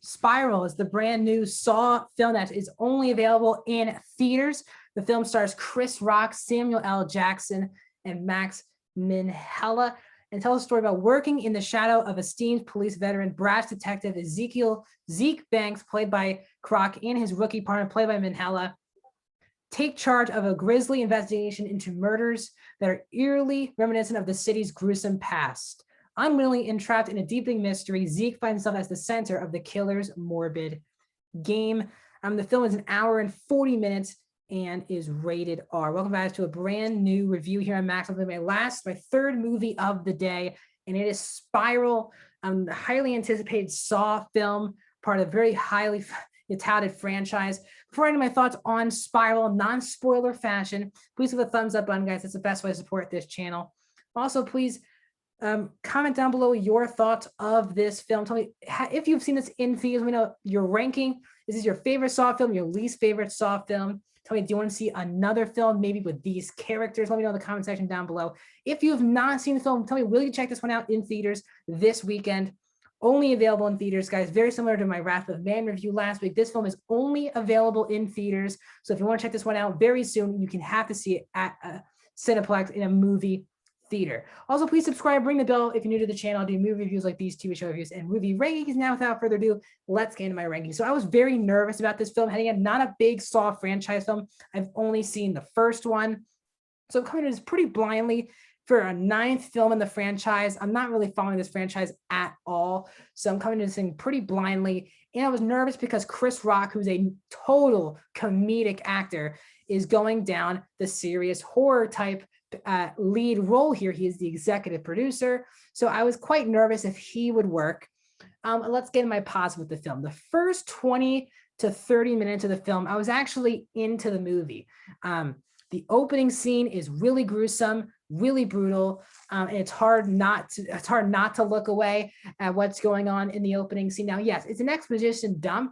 Spiral is the brand new Saw film that is only available in theaters. The film stars Chris Rock, Samuel L. Jackson, and Max Minghella, and tells a story about working in the shadow of esteemed police veteran, brash detective Zeke Banks, played by Croc, and his rookie partner, played by Minghella, take charge of a grisly investigation into murders that are eerily reminiscent of the city's gruesome past. Unwillingly entrapped in a deepening mystery, Zeke finds himself as the center of the killer's morbid game. The film is an hour and 40 minutes and is rated R. Welcome back to a brand new review here on Max. My third movie of the day, and it is Spiral, the highly anticipated Saw film, part of a very highly touted franchise. Before I end my thoughts on Spiral, non-spoiler fashion, please give a thumbs up button, guys. It's the best way to support this channel. Also, please comment down below your thoughts of this film. Tell me if you've seen this in theaters. Let me know your ranking. Is this your favorite Saw film, your least favorite Saw film? Tell me, do you want to see another film maybe with these characters? Let me know in the comment section down below. If you have not seen the film, tell me, will you check this one out in theaters this weekend? Only available in theaters, guys. Very similar to my Wrath of Man review last week. This film is only available in theaters. So if you want to check this one out very soon, you can have to see it at a Cineplex in a movie theater. Also, please subscribe, ring the bell if you're new to the channel. I do movie reviews like these, TV show reviews, and movie rankings. Now, without further ado, let's get into my rankings. So I was very nervous about this film, heading in, not a big Saw franchise film. I've only seen the first one. So I'm coming to this pretty blindly for a 9th film in the franchise. I'm not really following this franchise at all. So I'm coming to this thing pretty blindly. And I was nervous because Chris Rock, who's a total comedic actor, is going down the serious horror type lead role here. He is the executive producer. So I was quite nervous if he would work. Let's get in my pause with the film. The first 20 to 30 minutes of the film, I was actually into the movie. The opening scene is really gruesome, really brutal, and it's hard not to look away at what's going on in the opening scene. Now, yes, it's an exposition dump.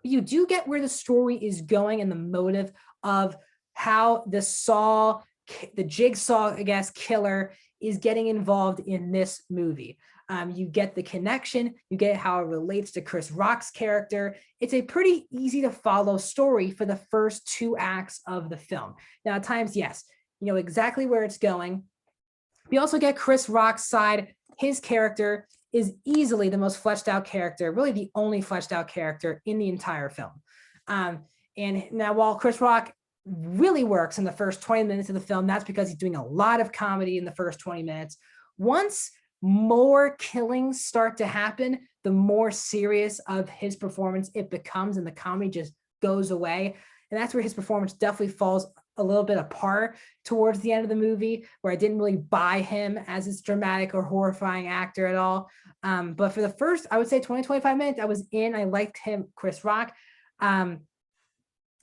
You do get where the story is going and the motive of how the jigsaw, I guess, killer is getting involved in this movie. You get the connection, you get how it relates to Chris Rock's character. It's a pretty easy to follow story for the first 2 acts of the film. Now, at times, yes, you know exactly where it's going. We also get Chris Rock's side. His character is easily the most fleshed out character, really the only fleshed out character in the entire film. And now, while Chris Rock really works in the first 20 minutes of the film, that's because he's doing a lot of comedy in the first 20 minutes. Once more killings start to happen, the more serious of his performance it becomes, and the comedy just goes away. And that's where his performance definitely falls a little bit apart towards the end of the movie, where I didn't really buy him as this dramatic or horrifying actor at all. But for the first, I would say 20-25 minutes, I was in. I liked him, Chris Rock.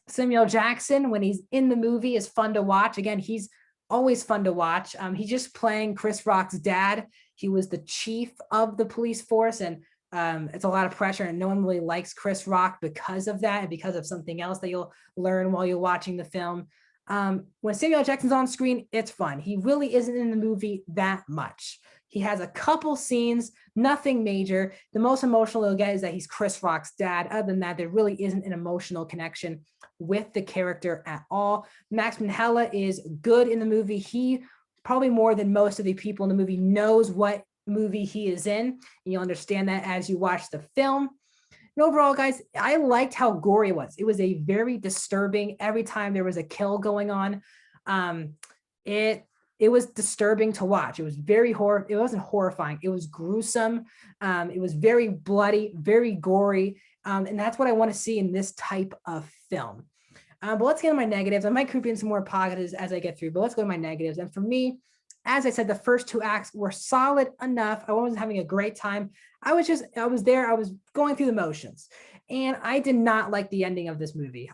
Samuel Jackson, when he's in the movie, is fun to watch. Again, he's always fun to watch. He's just playing Chris Rock's dad. He was the chief of the police force, and it's a lot of pressure, and no one really likes Chris Rock because of that and because of something else that you'll learn while you're watching the film. When Samuel Jackson's on screen, it's fun. He really isn't in the movie that much. He has a couple scenes, nothing major. The most emotional you'll get is that he's Chris Rock's dad. Other than that, there really isn't an emotional connection with the character at all. Max Minghella is good in the movie. He, probably more than most of the people in the movie, knows what movie he is in. And you'll understand that as you watch the film. And overall, guys, I liked how gory it was. It was a very disturbing, every time there was a kill going on, it was disturbing to watch. It was it wasn't horrifying. It was gruesome. It was very bloody, very gory. And that's what I want to see in this type of film. But let's get into my negatives. I might creep in some more positives as I get through, but let's go to my negatives. And for me, as I said, the first 2 acts were solid enough. I wasn't having a great time. I was going through the motions, and I did not like the ending of this movie.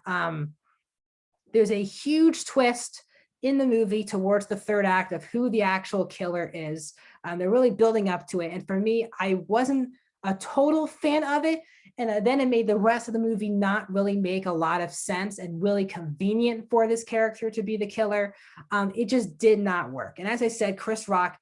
There's a huge twist in the movie towards the 3rd act of who the actual killer is. They're really building up to it. And for me, I wasn't a total fan of it. And then it made the rest of the movie not really make a lot of sense and really convenient for this character to be the killer. It just did not work. And as I said, Chris Rock,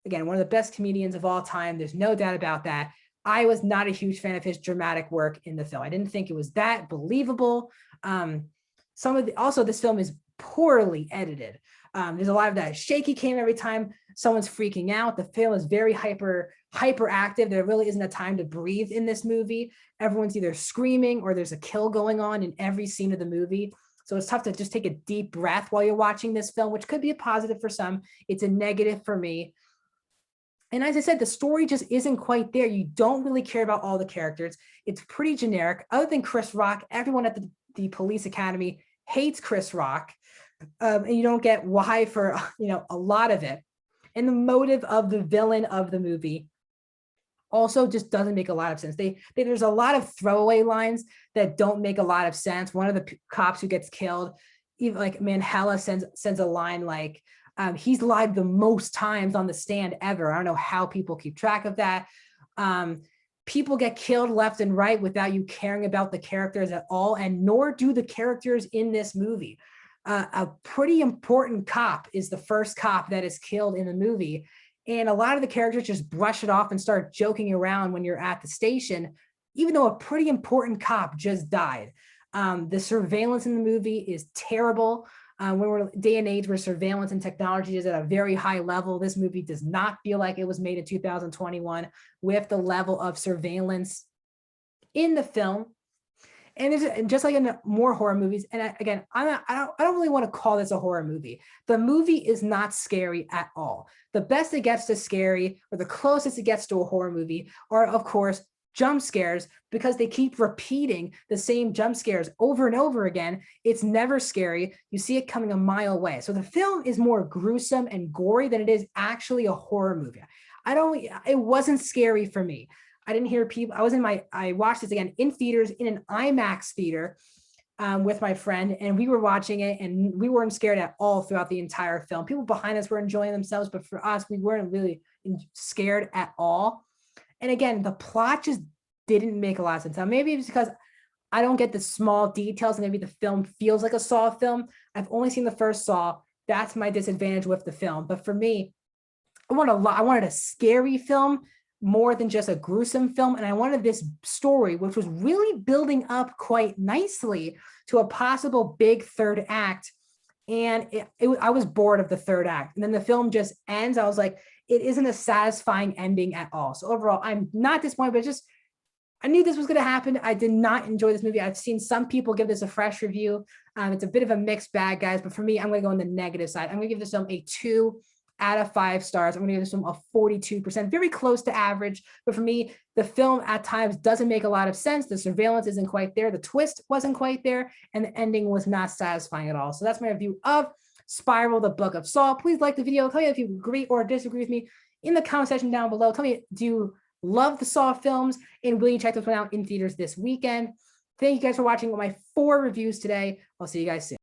again, one of the best comedians of all time. There's no doubt about that. I was not a huge fan of his dramatic work in the film. I didn't think it was that believable. Also, this film is poorly edited. There's a lot of that shaky cam every time someone's freaking out. The film is very hyperactive. There really isn't a time to breathe in this movie. Everyone's either screaming or there's a kill going on in every scene of the movie. So it's tough to just take a deep breath while you're watching this film, which could be a positive for some. It's a negative for me. And as I said, the story just isn't quite there. You don't really care about all the characters. It's pretty generic. Other than Chris Rock, everyone at the police academy hates Chris Rock. And you don't get why for, a lot of it. And the motive of the villain of the movie also just doesn't make a lot of sense. There's a lot of throwaway lines that don't make a lot of sense. One of the cops who gets killed, even like Manhella sends a line like, he's lied the most times on the stand ever. I don't know how people keep track of that. People get killed left and right without you caring about the characters at all, and nor do the characters in this movie. A pretty important cop is the first cop that is killed in the movie. And a lot of the characters just brush it off and start joking around when you're at the station, even though a pretty important cop just died. The surveillance in the movie is terrible. We're day and age where surveillance and technology is at a very high level. This movie does not feel like it was made in 2021 with the level of surveillance in the film. And it's just like in more horror movies. And again, I don't really want to call this a horror movie. The movie is not scary at all. The best it gets to scary, or the closest it gets to a horror movie, are of course jump scares, because they keep repeating the same jump scares over and over again. It's never scary. You see it coming a mile away. So the film is more gruesome and gory than it is actually a horror movie. It wasn't scary for me. I didn't hear people. I watched this again in theaters, in an IMAX theater with my friend, and we were watching it and we weren't scared at all throughout the entire film. People behind us were enjoying themselves, but for us, we weren't really scared at all. And again, the plot just didn't make a lot of sense. Now, maybe it's because I don't get the small details and maybe the film feels like a Saw film. I've only seen the first Saw. That's my disadvantage with the film. But for me, I wanted a scary film more than just a gruesome film. And I wanted this story, which was really building up quite nicely to a possible big third act. And I was bored of the third act. And then the film just ends. I was like, it isn't a satisfying ending at all. So overall, I'm not disappointed, but I knew this was going to happen. I did not enjoy this movie. I've seen some people give this a fresh review. It's a bit of a mixed bag, guys. But for me, I'm going to go on the negative side. I'm going to give this film a 2 out of 5 stars. I'm going to give this film a 42%, very close to average. But for me, the film at times doesn't make a lot of sense. The surveillance isn't quite there. The twist wasn't quite there. And the ending was not satisfying at all. So that's my review of Spiral, the Book of Saw. Please like the video. Tell me if you agree or disagree with me in the comment section down below. Tell me, do you love the Saw films? And will you check this one out in theaters this weekend? Thank you guys for watching my 4 reviews today. I'll see you guys soon.